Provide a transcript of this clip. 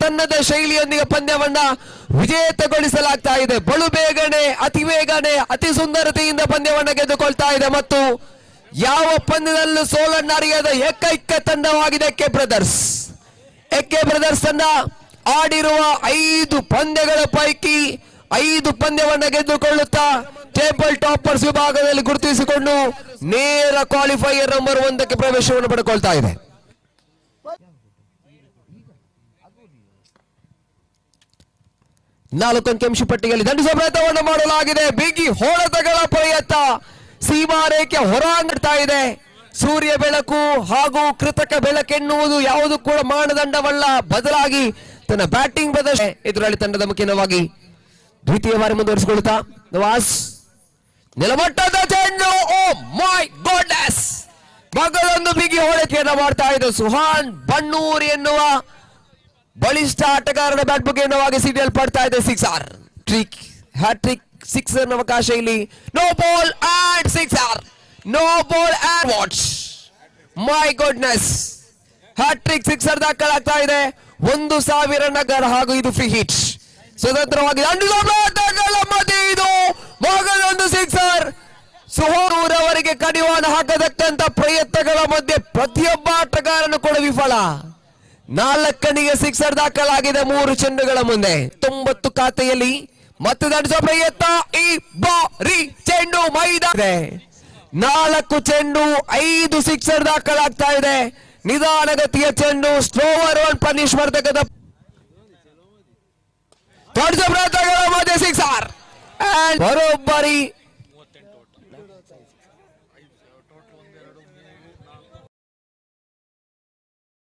ತನ್ನದ ಶೈಲಿಯೊಂದಿಗೆ ಪಂದ್ಯವನ್ನ ವಿಜೇತಗೊಳಿಸಲಾಗ್ತಾ ಇದೆ. ಬಲು ಬೇಗನೆ, ಅತಿ ವೇಗನೆ, ಅತಿ ಸುಂದರತೆಯಿಂದ ಪಂದ್ಯವನ್ನ ಗೆದ್ದುಕೊಳ್ತಾ ಇದೆ ಮತ್ತು ಯಾವ ಪಂದ್ಯದಲ್ಲೂ ಸೋಲನ್ನರಿಯದ ಏಕೈಕ ತಂಡವಾಗಿದೆ ಕೆ ಬ್ರದರ್ಸ್. ಎಕ್ಕೆ ಬ್ರದರ್ಸ್ ತಂಡ ಆಡಿರುವ 5 ಪಂದ್ಯಗಳ ಪೈಕಿ 5 ಪಂದ್ಯವನ್ನ ಗೆದ್ದುಕೊಳ್ಳುತ್ತಾ ಟೇಬಲ್ ಟಾಪರ್ಸ್ ವಿಭಾಗದಲ್ಲಿ ಗುರುತಿಸಿಕೊಂಡು ನೇರ ಕ್ವಾಲಿಫೈಯರ್ ನಂಬರ್ 1ಕ್ಕೆ ಪ್ರವೇಶವನ್ನು ಪಡೆದುಕೊಳ್ತಾ ಇದೆ. ನಾಲ್ಕು ಅಂಕಿ ಪಟ್ಟಿಯಲ್ಲಿ ದಂಡಿಸುವ ಪ್ರಯತ್ನವನ್ನು ಮಾಡಲಾಗಿದೆ. ಬಿಗಿ ಹೊಡೆತಗಳ ಪ್ರಯತ್ನ ಸೀಮಾ ರೇಖೆ ಹೊರಾಂಗ್ತಾ ಇದೆ. ಸೂರ್ಯ ಬೆಳಕು ಹಾಗೂ ಕೃತಕ ಬೆಳಕೆನ್ನುವುದು ಯಾವುದು ಕೂಡ ಮಾನದಂಡವಲ್ಲ, ಬದಲಾಗಿ ತನ್ನ ಬ್ಯಾಟಿಂಗ್ ಪ್ರದರ್ಶನ ಎದುರಾಳಿ ತಂಡದ ಮುಖ್ಯವಾಗಿ ದ್ವಿತೀಯ ಬಾರಿ ಮುಂದುವರಿಸಿಕೊಳ್ಳುತ್ತಾ ನವಾಜ್ ನೆಲಮಟ್ಟದ ಚೆಂಡು. ಓ ಮೈ ಗಾಡ್ನೆಸ್, ಮಗಳೊಂದು ಬಿಗಿ ಹೊಡೆಕೆಯನ್ನು ಮಾಡ್ತಾ ಇದೆ. ಸುಹಾನ್ ಬಣ್ಣೂರ್ ಎನ್ನುವ ಬಲಿಷ್ಠ ಆಟಗಾರನ ಬ್ಯಾಟ್ ಬಗ್ಗೆ ಎನ್ನುವಾಗಿ ಸಿಡಿಯಲ್ ಪಡ್ತಾ ಇದೆ. ಸಿಕ್ಸರ್ ಟ್ರಿಕ್ ಹ್ಯಾಟ್ರಿಕ್ ಸಿಕ್ಸರ್ ಅವಕಾಶ ಇಲ್ಲಿ. No ball and sixer, no ball and watch. My goodness, hat-trick sixer ದಾಖಲಾಗ್ತಾ ಇದೆ. 1000 ನಗರ ಹಾಗೂ ಇದು ಫ್ರೀ ಹಿಟ್. ಸ್ವತಂತ್ರವಾಗಿ ಮಧ್ಯೆ ಇದು ಮಗನೊಂದು ಸಿಕ್ಸರ್. ಸುಹೂರ್ ಅವರಿಗೆ ಕಡಿವಾಣ ಹಾಕತಕ್ಕಂತ ಪ್ರಯತ್ನಗಳ ಮಧ್ಯೆ ಪ್ರತಿಯೊಬ್ಬ ಆಟಗಾರನು ಕೂಡ ವಿಫಲ. 4ನೇ ಸಿಕ್ಸರ್ ದಾಖಲಾಗಿದೆ 3 ಚೆಂಡುಗಳ ಮುಂದೆ. 90 ಖಾತೆಯಲ್ಲಿ ಮತ್ತೆ ದಂಡಿಸುವ ಪ್ರಯತ್ನ. ಈ ಬಾರಿ ಚೆಂಡು ಮೈದಾನ 4 ಚೆಂಡು 5 ಸಿಕ್ಸರ್ ದಾಖಲಾಗ್ತಾ ಇದೆ. ನಿಧಾನಗತಿಯ ಚೆಂಡು, ಸ್ಲೋವರ್ ಒನ್ ಪನಿಷ್ ಮಾಡ್ತಕ್ಕಂಥ ಪ್ರಯತ್ನಗಳ ಮಧ್ಯೆ ಸಿಕ್ಸರ್. ಬರೋಬ್ಬರಿ